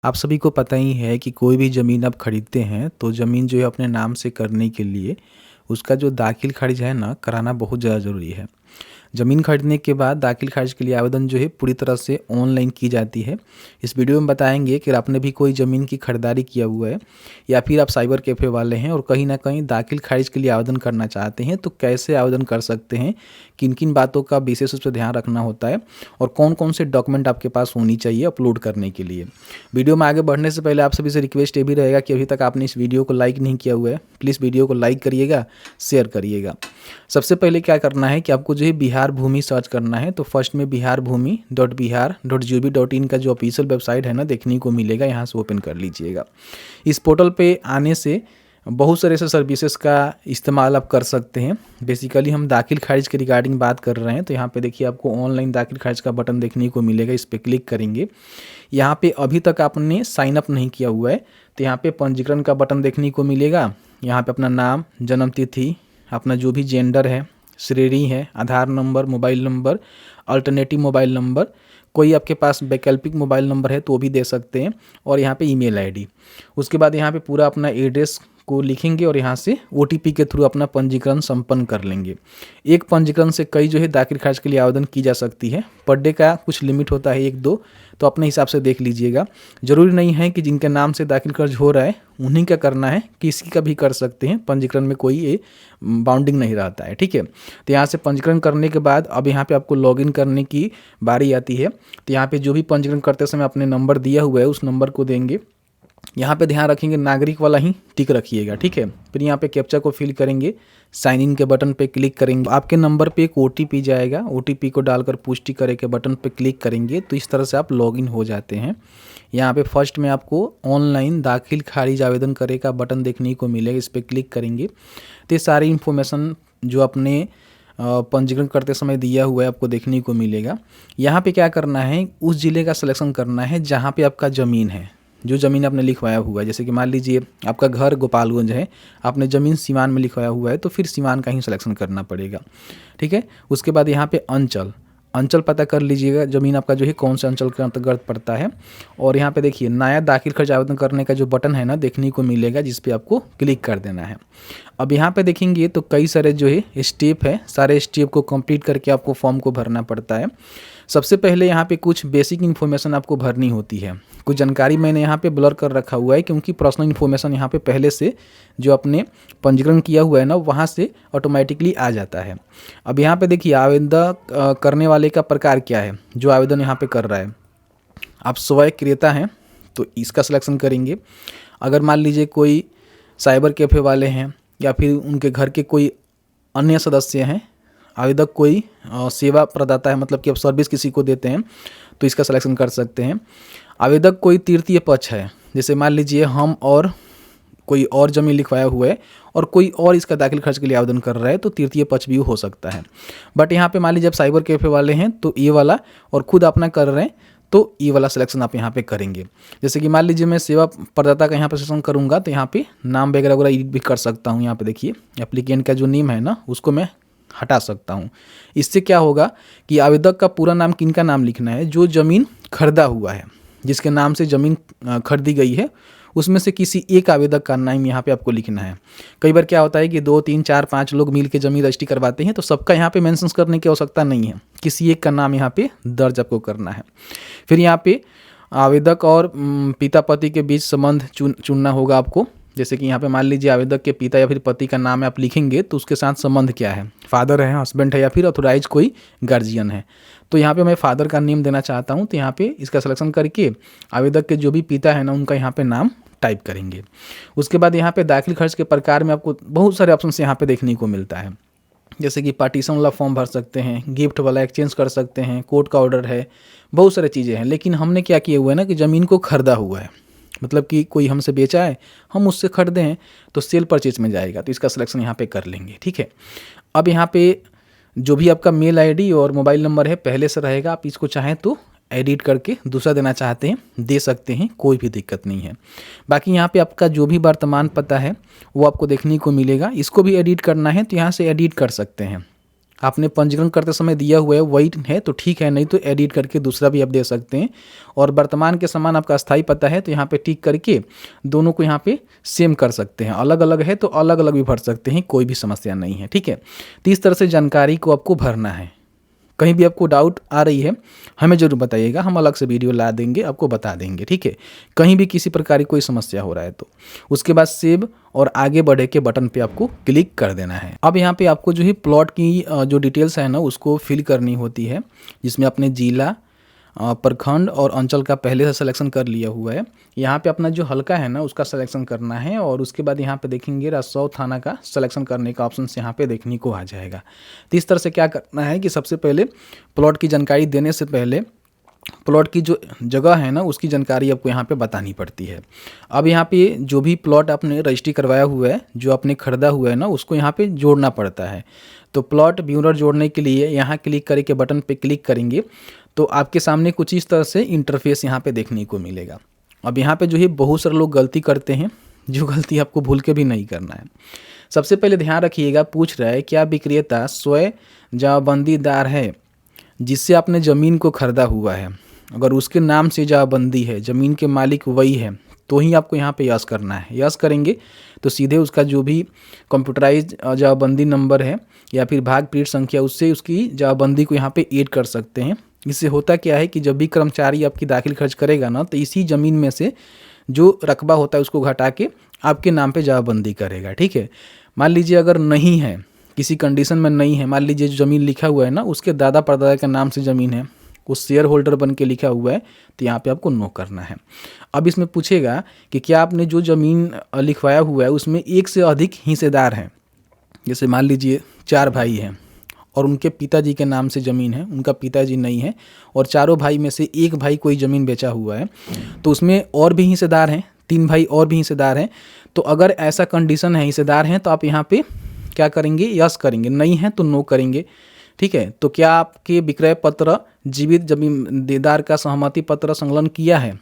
आप सभी को पता ही है कि कोई भी ज़मीन आप खरीदते हैं तो ज़मीन जो है अपने नाम से करने के लिए उसका जो दाखिल खारिज है ना कराना बहुत ज़्यादा ज़रूरी है। ज़मीन खरीदने के बाद दाखिल खारिज के लिए आवेदन जो है पूरी तरह से ऑनलाइन की जाती है। इस वीडियो में बताएंगे कि आपने भी कोई ज़मीन की खरीदारी किया हुआ है या फिर आप साइबर कैफ़े वाले हैं और कहीं ना कहीं दाखिल खारिज के लिए आवेदन करना चाहते हैं तो कैसे आवेदन कर सकते हैं, किन किन बातों का विशेष रूप से ध्यान रखना होता है और कौन कौन से डॉक्यूमेंट आपके पास होनी चाहिए अपलोड करने के लिए। वीडियो में आगे बढ़ने से पहले आप सभी से रिक्वेस्ट ये भी रहेगा कि अभी तक आपने इस वीडियो को लाइक नहीं किया हुआ है, प्लीज़ वीडियो को लाइक करिएगा, शेयर करिएगा। सबसे पहले क्या करना है कि आपको जो है बिहार भूमि सर्च करना है। तो फर्स्ट में biharbhumi.bihar.gov.in का जो ऑफिशियल वेबसाइट है ना देखने को मिलेगा, यहाँ से ओपन कर लीजिएगा। इस पोर्टल पे आने से बहुत सारे ऐसे सर्विसेज का इस्तेमाल आप कर सकते हैं। बेसिकली हम दाखिल खारिज के रिगार्डिंग बात कर रहे हैं। तो यहाँ पे देखिए आपको ऑनलाइन दाखिल खारिज का बटन देखने को मिलेगा, इस पर क्लिक करेंगे। यहाँ पे अभी तक आपने साइन अप नहीं किया हुआ है तो यहाँ पे पंजीकरण का बटन देखने को मिलेगा। यहाँ पे अपना नाम, जन्म तिथि, अपना जो भी जेंडर है, श्रेणी है, Aadhaar number, mobile number, alternative mobile number, कोई आपके पास वैकल्पिक मोबाइल नंबर है तो वो भी दे सकते हैं, और यहाँ पे ईमेल आईडी। उसके बाद यहाँ पे पूरा अपना एड्रेस को लिखेंगे और यहाँ से OTP के थ्रू अपना पंजीकरण संपन्न कर लेंगे। एक पंजीकरण से कई जो है दाखिल खारिज के लिए आवेदन की जा सकती है। पर डे का कुछ लिमिट होता है 1-2, तो अपने हिसाब से देख लीजिएगा। ज़रूरी नहीं है कि जिनके नाम से दाखिल खारिज हो रहा है उन्हीं का करना है, किसी का भी कर सकते हैं। पंजीकरण में कोई ये बाउंडिंग नहीं रहता है, ठीक है। तो यहाँ से पंजीकरण करने के बाद अब यहाँ पे आपको लॉगिन करने की बारी आती है। तो यहाँ पे जो भी पंजीकरण करते समय अपने नंबर दिया हुआ है उस नंबर को देंगे। यहाँ पे ध्यान रखेंगे नागरिक वाला ही टिक रखिएगा, ठीक है। फिर यहाँ पे कैप्चा को फिल करेंगे, साइन इन के बटन पे क्लिक करेंगे। आपके नंबर पे एक OTP जाएगा, OTP को डालकर पुष्टि करे के बटन पे क्लिक करेंगे तो इस तरह से आप लॉगिन हो जाते हैं। यहाँ पे फर्स्ट में आपको ऑनलाइन दाखिल खारिज आवेदन करे का बटन देखने को मिलेगा, इस पर क्लिक करेंगे तो ये सारी इन्फॉर्मेशन जो अपने पंजीकरण करते समय दिया हुआ है आपको देखने को मिलेगा। यहाँ पे क्या करना है, उस ज़िले का सिलेक्शन करना है जहाँ पे आपका ज़मीन है, जो ज़मीन आपने लिखवाया हुआ है। जैसे कि मान लीजिए आपका घर गोपालगंज है, आपने ज़मीन सीवान में लिखवाया हुआ है तो फिर सीवान का ही सिलेक्शन करना पड़ेगा, ठीक है। उसके बाद यहाँ पे अंचल पता कर लीजिएगा, ज़मीन आपका जो है कौन से अंचल के अंतर्गत पड़ता है। और यहाँ पे देखिए नया दाखिल खारिज आवेदन करने का जो बटन है ना देखने को मिलेगा, जिस पे आपको क्लिक कर देना है। अब यहाँ पे देखेंगे तो कई सारे जो है स्टेप है, सारे स्टेप को कंप्लीट करके आपको फॉर्म को भरना पड़ता है। सबसे पहले यहाँ पे कुछ बेसिक इन्फॉर्मेशन आपको भरनी होती है। कुछ जानकारी मैंने यहाँ पे ब्लर कर रखा हुआ है क्योंकि पर्सनल इन्फॉर्मेशन यहाँ पे पहले से जो अपने पंजीकरण किया हुआ है ना वहाँ से ऑटोमेटिकली आ जाता है। अब यहाँ पे देखिए आवेदन करने वाले का प्रकार क्या है, जो आवेदन यहाँ पे कर रहा है। आप स्वयं क्रेता हैं तो इसका सिलेक्शन करेंगे। अगर मान लीजिए कोई साइबर कैफ़े वाले हैं या फिर उनके घर के कोई अन्य सदस्य हैं, आवेदक कोई सेवा प्रदाता है, मतलब कि आप सर्विस किसी को देते हैं तो इसका सिलेक्शन कर सकते हैं। आवेदक कोई तृतीय पक्ष है, जैसे मान लीजिए हम और कोई और ज़मीन लिखवाया हुआ है और कोई और इसका दाखिल खर्च के लिए आवेदन कर रहा है तो तृतीय पक्ष भी हो सकता है। बट यहाँ पे मान लीजिए आप साइबर कैफ़े वाले हैं तो ये वाला, और खुद अपना कर रहे हैं तो ये वाला सिलेक्शन आप यहाँ पे करेंगे। जैसे कि मान लीजिए मैं सेवा प्रदाता का यहाँ पे सिलेक्शन करूँगा तो यहाँ पे नाम वगैरह वगैरह एडिट भी कर सकता हूँ। यहाँ पे देखिए एप्लीकेंट का जो नेम है ना उसको मैं हटा सकता हूँ। इससे क्या होगा कि आवेदक का पूरा नाम, किन का नाम लिखना है, जो ज़मीन खरीदा हुआ है, जिसके नाम से ज़मीन खरीदी गई है उसमें से किसी एक आवेदक का नाम यहाँ पे आपको लिखना है। कई बार क्या होता है कि 2, 3, 4, 5 लोग मिल के ज़मीन रजिस्ट्री करवाते हैं तो सबका यहाँ पे मेंशन करने की आवश्यकता नहीं है, किसी एक का नाम यहाँ पे दर्ज आपको करना है। फिर यहाँ पे आवेदक और पिता पति के बीच संबंध चुनना होगा आपको। जैसे कि यहाँ पे मान लीजिए आवेदक के पिता या फिर पति का नाम आप लिखेंगे तो उसके साथ संबंध क्या है, फादर है, हस्बैंड है या फिर ऑथोराइज कोई गार्जियन है। तो यहाँ पे मैं फादर का नेम देना चाहता हूँ तो यहाँ पे इसका सिलेक्शन करके आवेदक के जो भी पिता है ना उनका यहाँ पे नाम टाइप करेंगे। उसके बाद यहाँ पे दाखिल खर्च के प्रकार में आपको बहुत सारे ऑप्शन यहाँ पे देखने को मिलता है। जैसे कि पार्टीशन वाला फॉर्म भर सकते हैं, गिफ्ट वाला एक्सचेंज कर सकते हैं, कोर्ट का ऑर्डर है, बहुत सारी चीज़ें हैं। लेकिन हमने क्या किया हुआ है ना कि ज़मीन को खरीदा हुआ है, मतलब कि कोई हमसे बेचा है, हम उससे खरीदे हैं तो सेल परचेज में जाएगा तो इसका सिलेक्शन यहाँ पे कर लेंगे, ठीक है। अब यहाँ पे जो भी आपका मेल आईडी और मोबाइल नंबर है पहले से रहेगा, आप इसको चाहें तो एडिट करके दूसरा देना चाहते हैं दे सकते हैं, कोई भी दिक्कत नहीं है। बाकी यहाँ पे आपका जो भी वर्तमान पता है वो आपको देखने को मिलेगा। इसको भी एडिट करना है तो यहाँ से एडिट कर सकते हैं। आपने पंजीकरण करते समय दिया हुआ है वही है तो ठीक है, नहीं तो एडिट करके दूसरा भी आप दे सकते हैं। और वर्तमान के समान आपका अस्थायी पता है तो यहाँ पे टिक करके दोनों को यहाँ पे सेम कर सकते हैं। अलग अलग है तो अलग अलग भी भर सकते हैं, कोई भी समस्या नहीं है, ठीक है। तो इस तरह से जानकारी को आपको भरना है। कहीं भी आपको डाउट आ रही है हमें ज़रूर बताइएगा, हम अलग से वीडियो ला देंगे, आपको बता देंगे, ठीक है। कहीं भी किसी प्रकार की कोई समस्या हो रहा है तो उसके बाद सेव और आगे बढ़े के बटन पे आपको क्लिक कर देना है। अब यहाँ पे आपको जो है प्लॉट की जो डिटेल्स है ना उसको फिल करनी होती है, जिसमें अपने जिला, प्रखंड और अंचल का पहले से सिलेक्शन कर लिया हुआ है। यहाँ पे अपना जो हल्का है ना उसका सिलेक्शन करना है और उसके बाद यहाँ पे देखेंगे राजस्व थाना का सिलेक्शन करने का ऑप्शन यहाँ पे देखने को आ जाएगा। तो इस तरह से क्या करना है कि सबसे पहले प्लॉट की जानकारी देने से पहले प्लॉट की जो जगह है ना उसकी जानकारी आपको यहाँ पे बतानी पड़ती है। अब यहाँ पे जो भी प्लॉट आपने रजिस्ट्री करवाया हुआ है, जो आपने खरीदा हुआ है ना, उसको यहाँ पे जोड़ना पड़ता है। तो प्लॉट व्यूअर जोड़ने के लिए यहाँ क्लिक करके बटन पे क्लिक करेंगे तो आपके सामने कुछ इस तरह से इंटरफेस यहाँ पे देखने को मिलेगा। अब यहाँ पे जो है बहुत सारे लोग गलती करते हैं, जो गलती आपको भूल के भी नहीं करना है। सबसे पहले ध्यान रखिएगा, पूछ रहा है क्या विक्रेता स्वयं जमाबंदीदार है जिससे आपने ज़मीन को खरीदा हुआ है। अगर उसके नाम से जमाबंदी है, ज़मीन के मालिक वही है, तो ही आपको यहाँ पे यस करना है। यस करेंगे तो सीधे उसका जो भी कंप्यूटराइज जमाबंदी नंबर है या फिर भाग पीठ संख्या, उससे उसकी जमाबंदी को यहाँ पे ऐड कर सकते हैं। इससे होता क्या है कि जब भी कर्मचारी आपकी दाखिल खर्च करेगा ना तो इसी ज़मीन में से जो रकबा होता है उसको घटा के आपके नाम पे जमाबंदी करेगा, ठीक है। मान लीजिए अगर नहीं है, किसी कंडीशन में नहीं है, मान लीजिए जो ज़मीन लिखा हुआ है ना उसके दादा परदादा के नाम से ज़मीन है, वो शेयर होल्डर बन के लिखा हुआ है, तो यहाँ पे आपको नो करना है। अब इसमें पूछेगा कि क्या आपने जो ज़मीन लिखवाया हुआ है उसमें एक से अधिक हिस्सेदार हैं। जैसे मान लीजिए 4 भाई हैं और उनके पिताजी के नाम से ज़मीन है, उनका पिताजी नहीं है और चारों भाई में से एक भाई कोई ज़मीन बेचा हुआ है, तो उसमें और भी हिस्सेदार हैं, 3 भाई और भी हिस्सेदार हैं। तो अगर ऐसा कंडीशन है, हिस्सेदार हैं, तो आप यहाँ पे क्या करेंगे, यस करेंगे, नहीं है तो नो करेंगे, ठीक है। तो क्या आपके विक्रय पत्र जीवित जमींदार का सहमति पत्र संलग्न किया है।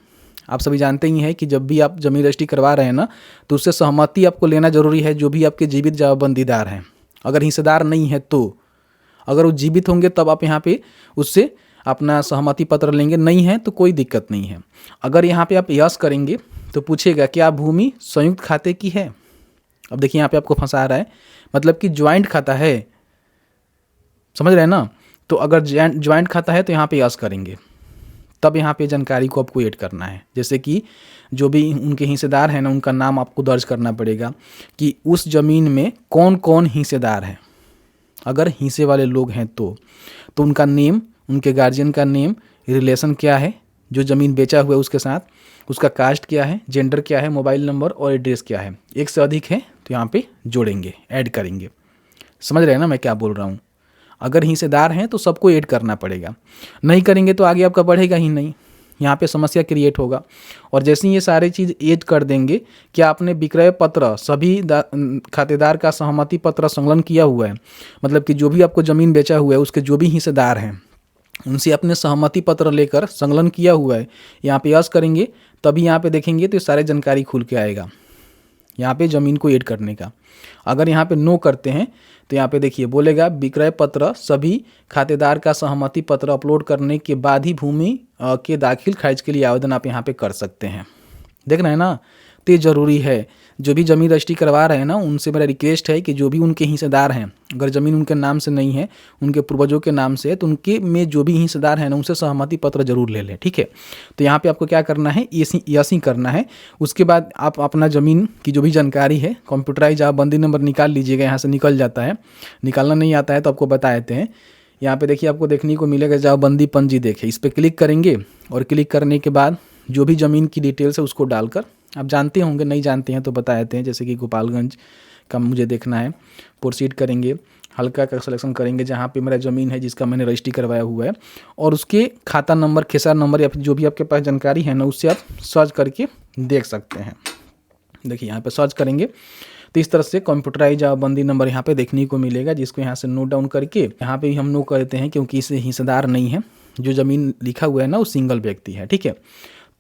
आप सभी जानते ही हैं कि जब भी आप जमीन रजिस्ट्री करवा रहे हैं ना तो उससे सहमति आपको लेना जरूरी है, जो भी आपके जीवित जमाबंदीदार हैं। अगर हिस्सेदार नहीं है तो, अगर वो जीवित होंगे तब आप यहाँ पे उससे अपना सहमति पत्र लेंगे, नहीं है तो कोई दिक्कत नहीं है। अगर यहाँ पे आप यस करेंगे तो पूछेगा क्या भूमि संयुक्त खाते की है। अब देखिए यहाँ पे आपको फंसा रहा है, मतलब कि ज्वाइंट खाता है, समझ रहे हैं ना। तो अगर ज्वाइंट खाता है तो यहाँ पे यस करेंगे, तब यहाँ पे जानकारी को आपको ऐड करना है। जैसे कि जो भी उनके हिस्सेदार हैं ना उनका नाम आपको दर्ज करना पड़ेगा कि उस ज़मीन में कौन कौन हिस्सेदार हैं। अगर हिस्से वाले लोग हैं तो उनका नेम, उनके गार्जियन का नेम, रिलेशन क्या है जो ज़मीन बेचा हुआ है उसके साथ, उसका कास्ट क्या है, जेंडर क्या है, मोबाइल नंबर और एड्रेस क्या है। एक से अधिक है तो यहाँ पे जोड़ेंगे, ऐड करेंगे। समझ रहे हैं ना मैं क्या बोल रहा हूँ। अगर हिस्सेदार हैं तो सबको ऐड करना पड़ेगा, नहीं करेंगे तो आगे आपका बढ़ेगा ही नहीं, यहाँ पे समस्या क्रिएट होगा। और जैसे ही ये सारे चीज़ ऐड कर देंगे, क्या आपने विक्रय पत्र सभी खातेदार का सहमति पत्र संलग्न किया हुआ है, मतलब कि जो भी आपको ज़मीन बेचा हुआ है उसके जो भी हिस्सेदार हैं उनसे अपने सहमति पत्र लेकर संलग्न किया हुआ है, यहाँ पे यस करेंगे। तभी यहाँ पे देखेंगे तो ये सारे जानकारी खुल के आएगा यहाँ पे ज़मीन को ऐड करने का। अगर यहाँ पे नो करते हैं तो यहाँ पे देखिए बोलेगा विक्रय पत्र सभी खातेदार का सहमति पत्र अपलोड करने के बाद ही भूमि के दाखिल खारिज के लिए आवेदन आप यहाँ पे कर सकते हैं। देख रहे हैं ना, तो ये ज़रूरी है। जो भी ज़मीन रजिस्ट्री करवा रहे हैं ना उनसे मेरा रिक्वेस्ट है कि जो भी उनके हिस्सेदार हैं, अगर ज़मीन उनके नाम से नहीं है, उनके पूर्वजों के नाम से है, तो उनके में जो भी हिस्सेदार हैं ना उनसे सहमति पत्र जरूर ले लें, ठीक है। तो यहाँ पे आपको क्या करना है, यस ही करना है। उसके बाद आप अपना ज़मीन की जो भी जानकारी है कंप्यूटराइज जमाबंदी नंबर निकाल लीजिएगा, यहाँ से निकल जाता है। निकालना नहीं आता है तो आपको बता देते हैं। यहाँ पे देखिए आपको देखने को मिलेगा जमाबंदी पंजी देखे, इस पर क्लिक करेंगे और क्लिक करने के बाद जो भी ज़मीन की डिटेल्स है उसको डालकर, आप जानते होंगे, नहीं जानते हैं तो बता देते हैं। जैसे कि गोपालगंज का मुझे देखना है, प्रोसीड करेंगे, हल्का का सिलेक्शन करेंगे जहाँ पे मेरा ज़मीन है जिसका मैंने रजिस्ट्री करवाया हुआ है, और उसके खाता नंबर, खेसार नंबर या फिर जो भी आपके पास जानकारी है ना उससे आप सर्च करके देख सकते हैं। देखिए यहाँ पे सर्च करेंगे तो इस तरह से कंप्यूटराइज जमाबंदी नंबर यहाँ पे देखने को मिलेगा, जिसको यहाँ से नोट डाउन करके यहाँ पे हम नो करते हैं क्योंकि इसे हिस्सेदार नहीं है। जो ज़मीन लिखा हुआ है ना वो सिंगल व्यक्ति है, ठीक है।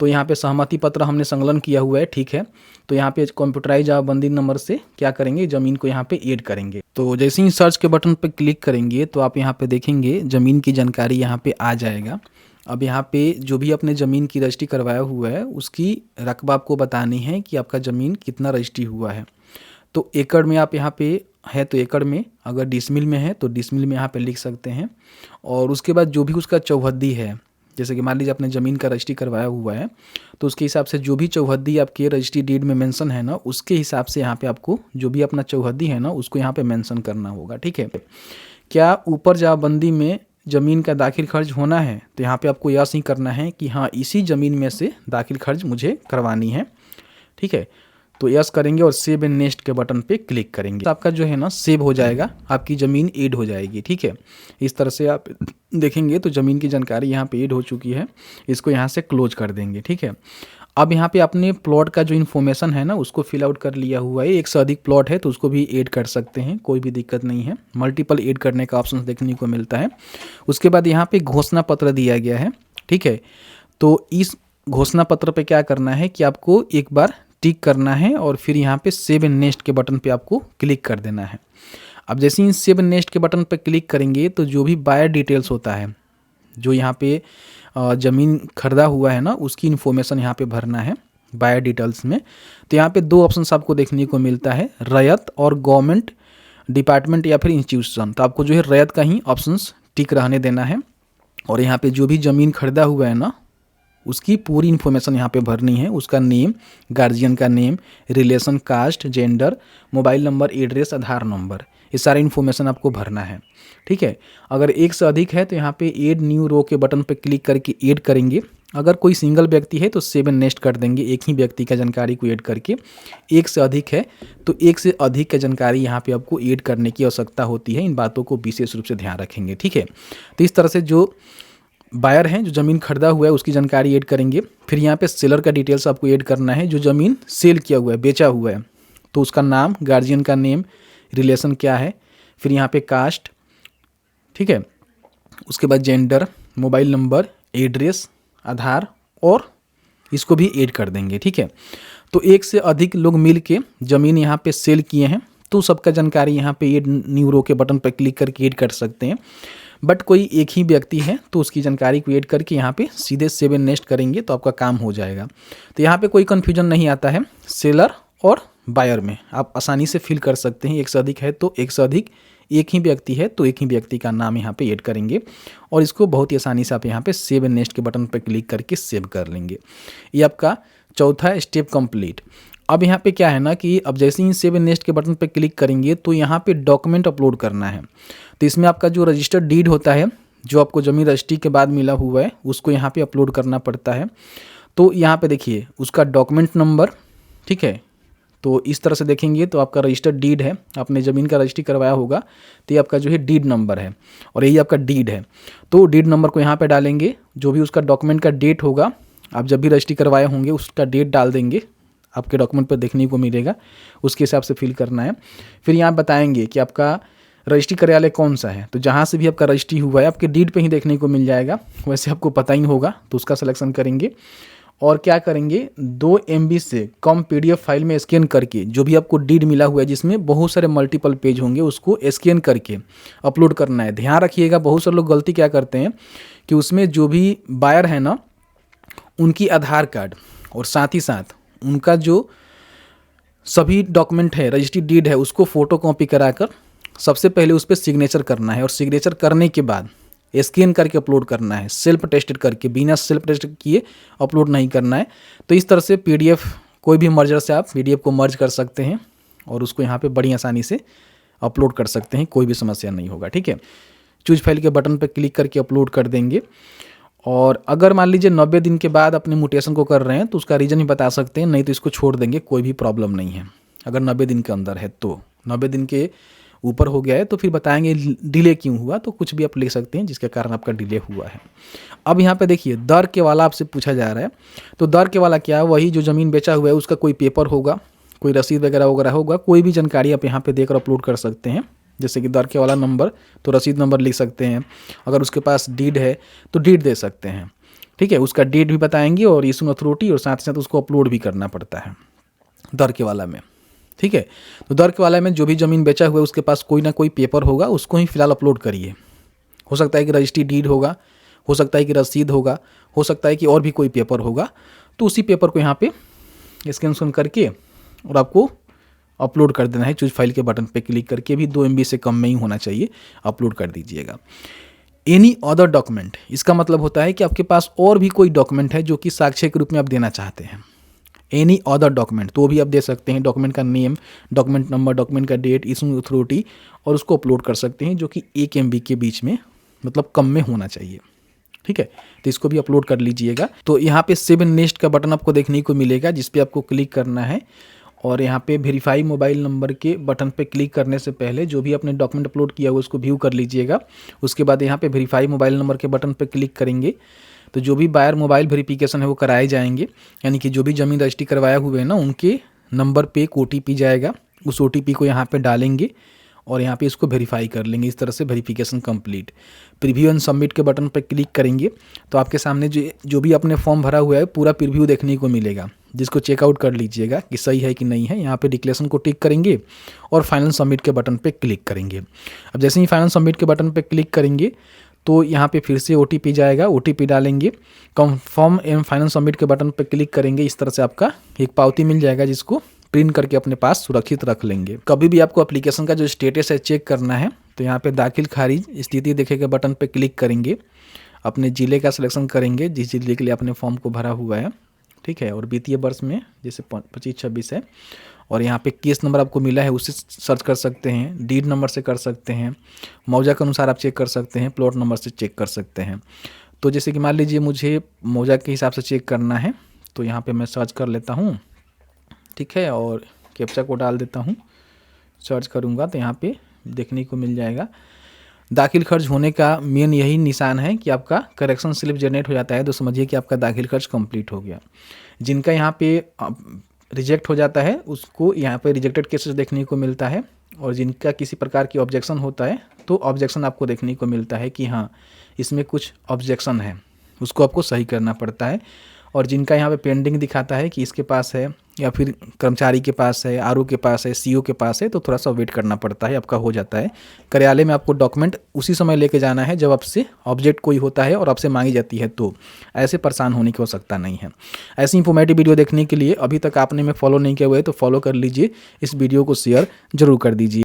तो यहाँ पे सहमति पत्र हमने संकलन किया हुआ है, ठीक है। तो यहाँ पे कंप्यूटराइज जमाबंदी नंबर से क्या करेंगे, ज़मीन को यहाँ पे ऐड करेंगे। तो जैसे ही सर्च के बटन पर क्लिक करेंगे तो आप यहाँ पे देखेंगे ज़मीन की जानकारी यहाँ पे आ जाएगा। अब यहाँ पे जो भी अपने ज़मीन की रजिस्ट्री करवाया हुआ है उसकी रकबा आपको बतानी है कि आपका ज़मीन कितना रजिस्ट्री हुआ है। तो एकड़ में आप यहाँ पे है तो एकड़ में, अगर डिसमिल में है तो डिसमिल में यहाँ पे लिख सकते हैं। और उसके बाद जो भी उसका चौहद्दी है, जैसे कि मान लीजिए आपने ज़मीन का रजिस्ट्री करवाया हुआ है तो उसके हिसाब से जो भी चौहद्दी आपके रजिस्ट्री डीड में मेंशन है ना, उसके हिसाब से यहाँ पे आपको जो भी अपना चौहद्दी है ना उसको यहाँ पे मेंशन करना होगा, ठीक है। क्या ऊपर जमाबंदी में ज़मीन का दाखिल खर्च होना है, तो यहाँ पे आपको यस ही करना है कि हाँ इसी ज़मीन में से दाखिल खर्च मुझे करवानी है, ठीक है। तो यस करेंगे और सेव एंड नेक्स्ट के बटन पे क्लिक करेंगे तो आपका जो है ना सेव हो जाएगा, आपकी ज़मीन ऐड हो जाएगी, ठीक है। इस तरह से आप देखेंगे तो ज़मीन की जानकारी यहाँ पे ऐड हो चुकी है। इसको यहाँ से क्लोज कर देंगे, ठीक है। अब यहाँ पे आपने प्लॉट का जो इन्फॉर्मेशन है ना उसको फिल आउट कर लिया हुआ है। एक से अधिक प्लॉट है तो उसको भी ऐड कर सकते हैं, कोई भी दिक्कत नहीं है। मल्टीपल ऐड करने का ऑप्शन देखने को मिलता है। उसके बाद यहाँ पे घोषणा पत्र दिया गया है, ठीक है। तो इस घोषणा पत्र पे क्या करना है कि आपको एक बार टिक करना है और फिर यहाँ पे सेव एंड नेक्स्ट के बटन पे आपको क्लिक कर देना है। अब जैसे ही सेव एंड नेक्स्ट के बटन पे क्लिक करेंगे तो जो भी बायर डिटेल्स होता है, जो यहाँ पे ज़मीन खरीदा हुआ है ना उसकी इन्फॉर्मेशन यहाँ पे भरना है बायर डिटेल्स में। तो यहाँ पे दो ऑप्शन आपको देखने को मिलता है, रैयत और गवर्नमेंट डिपार्टमेंट या फिर इंस्टीट्यूशन। तो आपको जो है रैयत का ही ऑप्शन टिक रहने देना है और यहाँ पे जो भी ज़मीन खरीदा हुआ है ना उसकी पूरी इन्फॉर्मेशन यहाँ पे भरनी है। उसका नेम, गार्जियन का name, relation, caste, gender, mobile number, address, Aadhaar number, ये सारी इन्फॉर्मेशन आपको भरना है, ठीक है। अगर एक से अधिक है तो यहाँ पे ऐड न्यू रो के बटन पे क्लिक करके ऐड करेंगे। अगर कोई सिंगल व्यक्ति है तो सेव एंड नेक्स्ट कर देंगे, एक ही व्यक्ति का जानकारी को ऐड करके। एक से अधिक है तो एक से अधिक का जानकारी यहाँ पे आपको ऐड करने की आवश्यकता होती है। इन बातों को विशेष रूप से ध्यान रखेंगे, ठीक है। तो इस तरह से जो बायर हैं, जो ज़मीन खरीदा हुआ है उसकी जानकारी ऐड करेंगे। फिर यहाँ पे सेलर का डिटेल्स आपको ऐड करना है, जो ज़मीन सेल किया हुआ है, बेचा हुआ है, तो उसका नाम, गार्जियन का नेम, रिलेशन क्या है, फिर यहाँ पे कास्ट, ठीक है। उसके बाद जेंडर, मोबाइल नंबर, एड्रेस, आधार, और इसको भी ऐड कर देंगे, ठीक है। तो एक से अधिक लोग मिल के ज़मीन यहाँ पे सेल किए हैं तो सबका जानकारी यहाँ पे ऐड न्यू रो के बटन पर क्लिक करके ऐड कर सकते हैं। बट कोई एक ही व्यक्ति है तो उसकी जानकारी को ऐड करके यहाँ पे सीधे सेव एंड नेक्स्ट करेंगे तो आपका काम हो जाएगा। तो यहाँ पे कोई कन्फ्यूजन नहीं आता है, सेलर और बायर में आप आसानी से फिल कर सकते हैं। एक से अधिक है तो एक से अधिक, एक ही व्यक्ति है तो एक ही व्यक्ति का नाम यहाँ पे ऐड करेंगे और इसको बहुत ही आसानी से आप यहाँ पे सेव एंड नेक्स्ट के बटन पर क्लिक करके सेव कर लेंगे। ये आपका चौथा स्टेप कंप्लीट। अब यहाँ पे क्या है ना कि अब जैसे ही सेव एंड नेक्स्ट के बटन पर क्लिक करेंगे तो यहाँ पे डॉक्यूमेंट अपलोड करना है। तो इसमें आपका जो रजिस्टर्ड डीड होता है, जो आपको ज़मीन रजिस्ट्री के बाद मिला हुआ है, उसको यहाँ पे अपलोड करना पड़ता है। तो यहाँ पे देखिए उसका डॉक्यूमेंट नंबर, ठीक है। तो इस तरह से देखेंगे तो आपका रजिस्टर्ड डीड है, आपने ज़मीन का रजिस्ट्री करवाया होगा तो ये आपका जो है डीड नंबर है और यही आपका डीड है। तो डीड नंबर को यहाँ पर डालेंगे, जो भी उसका डॉक्यूमेंट का डेट होगा, आप जब भी रजिस्ट्री करवाए होंगे उसका डेट डाल देंगे, आपके डॉक्यूमेंट पर देखने को मिलेगा, उसके हिसाब से फिल करना है। फिर यहाँ बताएंगे कि आपका रजिस्ट्री कार्यालय कौन सा है, तो जहाँ से भी आपका रजिस्ट्री हुआ है आपके डीड पे ही देखने को मिल जाएगा, वैसे आपको पता ही होगा तो उसका सिलेक्शन करेंगे। और क्या करेंगे, 2 MB से कम PDF फाइल में स्कैन करके जो भी आपको डीड मिला हुआ है जिसमें बहुत सारे मल्टीपल पेज होंगे उसको स्कैन करके अपलोड करना है। ध्यान रखिएगा, बहुत सारे लोग गलती क्या करते हैं कि उसमें जो भी बायर है ना उनकी आधार कार्ड और साथ ही साथ उनका जो सभी डॉक्यूमेंट है, रजिस्ट्री डीड है, उसको फ़ोटो कॉपी कराकर सबसे पहले उस पर सिग्नेचर करना है और सिग्नेचर करने के बाद स्कैन करके अपलोड करना है, सेल्फ टेस्टेड करके, बिना सेल्फ टेस्ट किए अपलोड नहीं करना है। तो इस तरह से PDF कोई भी मर्जर से आप PDF को मर्ज कर सकते हैं और उसको यहाँ पे बड़ी आसानी से अपलोड कर सकते हैं, कोई भी समस्या नहीं होगा, ठीक है। चूज फाइल के बटन पर क्लिक करके अपलोड कर देंगे। और अगर मान लीजिए 90 दिन के बाद अपने म्यूटेशन को कर रहे हैं तो उसका रीज़न ही बता सकते हैं, नहीं तो इसको छोड़ देंगे, कोई भी प्रॉब्लम नहीं है। अगर 90 दिन के अंदर है तो, 90 दिन के ऊपर हो गया है तो फिर बताएंगे डिले क्यों हुआ, तो कुछ भी आप लिख सकते हैं जिसके कारण आपका डिले हुआ है। अब यहाँ पे देखिए दर के वाला आपसे पूछा जा रहा है, तो दर के वाला क्या है, वही जो ज़मीन बेचा हुआ है उसका कोई पेपर होगा, कोई रसीद वगैरह होगा, कोई भी जानकारी आप यहाँ पे देकर अपलोड कर सकते हैं। जैसे कि दर के वाला नंबर तो रसीद नंबर लिख सकते हैं, अगर उसके पास डीड है तो डीड दे सकते हैं, ठीक है, उसका डेट भी बताएंगे और इशू अथॉरिटी, और साथ ही साथ उसको अपलोड भी करना पड़ता है दर के वाला में। ठीक है, तो दर के वाला में जो भी ज़मीन बेचा हुआ है उसके पास कोई ना कोई पेपर होगा, उसको ही फिलहाल अपलोड करिए। हो सकता है कि रजिस्ट्री डीड होगा, हो सकता है कि रसीद होगा, हो सकता है कि और भी कोई पेपर होगा, तो उसी पेपर को यहाँ पे स्कैन करके और आपको अपलोड कर देना है। चूज फाइल के बटन पे क्लिक करके भी 2 MB से कम में ही होना चाहिए, अपलोड कर दीजिएगा। एनी अदर डॉक्यूमेंट, इसका मतलब होता है कि आपके पास और भी कोई डॉक्यूमेंट है जो कि साक्ष्य के रूप में आप देना चाहते हैं। एनी अदर डॉक्यूमेंट तो भी आप दे सकते हैं, डॉक्यूमेंट का नेम, डॉक्यूमेंट नंबर, डॉक्यूमेंट का डेट, इशू अथॉरिटी, और उसको अपलोड कर सकते हैं जो कि 1 MB के बीच में मतलब कम में होना चाहिए। ठीक है, तो इसको भी अपलोड कर लीजिएगा। तो यहाँ पे सेव नेक्स्ट का बटन आपको देखने को मिलेगा, जिस पे आपको क्लिक करना है और यहाँ पे वेरीफाई मोबाइल नंबर के बटन पे क्लिक करने से पहले जो भी आपने डॉक्यूमेंट अपलोड किया हुआ उसको व्यू कर लीजिएगा। उसके बाद यहाँ पे वेरीफाई मोबाइल नंबर के बटन पे क्लिक करेंगे तो जो भी बायर मोबाइल वेरिफिकेशन है वो कराए जाएंगे, यानी कि जो भी ज़मीन रजिस्ट्री करवाया हुए हैं ना उनके नंबर पे एक OTP जाएगा, उस OTP को यहाँ पे डालेंगे और यहाँ पे इसको वेरीफाई कर लेंगे। इस तरह से verification complete. Preview and submit के बटन पर क्लिक करेंगे तो आपके सामने जो भी आपने फॉर्म भरा हुआ है पूरा प्रीव्यू देखने को मिलेगा, जिसको चेकआउट कर लीजिएगा कि सही है कि नहीं है। यहाँ पे डिक्लेरेशन को टिक करेंगे और फाइनल सबमिट के बटन पे क्लिक करेंगे। अब जैसे ही फाइनल सबमिट के बटन पे क्लिक करेंगे तो यहाँ पे फिर से OTP जाएगा, OTP डालेंगे, कंफर्म एंड फाइनल सबमिट के बटन पे क्लिक करेंगे। इस तरह से आपका एक पावती मिल जाएगा जिसको प्रिंट करके अपने पास सुरक्षित रख लेंगे। कभी भी आपको एप्लीकेशन का जो स्टेटस है चेक करना है तो यहाँ पे दाखिल खारिज स्थिति देखेगा बटन पे क्लिक करेंगे, अपने ज़िले का सिलेक्शन करेंगे जिस ज़िले के लिए आपने फॉर्म को भरा हुआ है। ठीक है, और वित्तीय वर्ष में जैसे 25-26 है, और यहाँ पे केस नंबर आपको मिला है उससे सर्च कर सकते हैं, डीड नंबर से कर सकते हैं, मौजा के अनुसार आप चेक कर सकते हैं, प्लॉट नंबर से चेक कर सकते हैं। तो जैसे कि मान लीजिए मुझे मौजा के हिसाब से चेक करना है तो यहाँ पे मैं सर्च कर लेता हूँ। ठीक है, और कैप्चा को डाल देता हूँ, सर्च करूँगा तो यहाँ पे देखने को मिल जाएगा। दाखिल खर्च होने का मेन यही निशान है कि आपका करेक्शन स्लिप जनरेट हो जाता है तो समझिए कि आपका दाखिल खर्च कंप्लीट हो गया। जिनका यहाँ पे रिजेक्ट हो जाता है उसको यहाँ पे रिजेक्टेड केसेस देखने को मिलता है, और जिनका किसी प्रकार की ऑब्जेक्शन होता है तो ऑब्जेक्शन आपको देखने को मिलता है कि हाँ इसमें कुछ ऑब्जेक्शन है, उसको आपको सही करना पड़ता है। और जिनका यहाँ पे पेंडिंग दिखाता है कि इसके पास है या फिर कर्मचारी के पास है, RO के पास है, CO के पास है, तो थोड़ा सा वेट करना पड़ता है, आपका हो जाता है। कार्यालय में आपको डॉक्यूमेंट उसी समय लेके जाना है जब आपसे ऑब्जेक्ट कोई होता है और आपसे मांगी जाती है, तो ऐसे परेशान होने की आवश्यकता नहीं है। ऐसी इंफॉर्मेटिव वीडियो देखने के लिए अभी तक आपने में फॉलो नहीं किया हुआ है तो फॉलो कर लीजिए, इस वीडियो को शेयर जरूर कर दीजिए।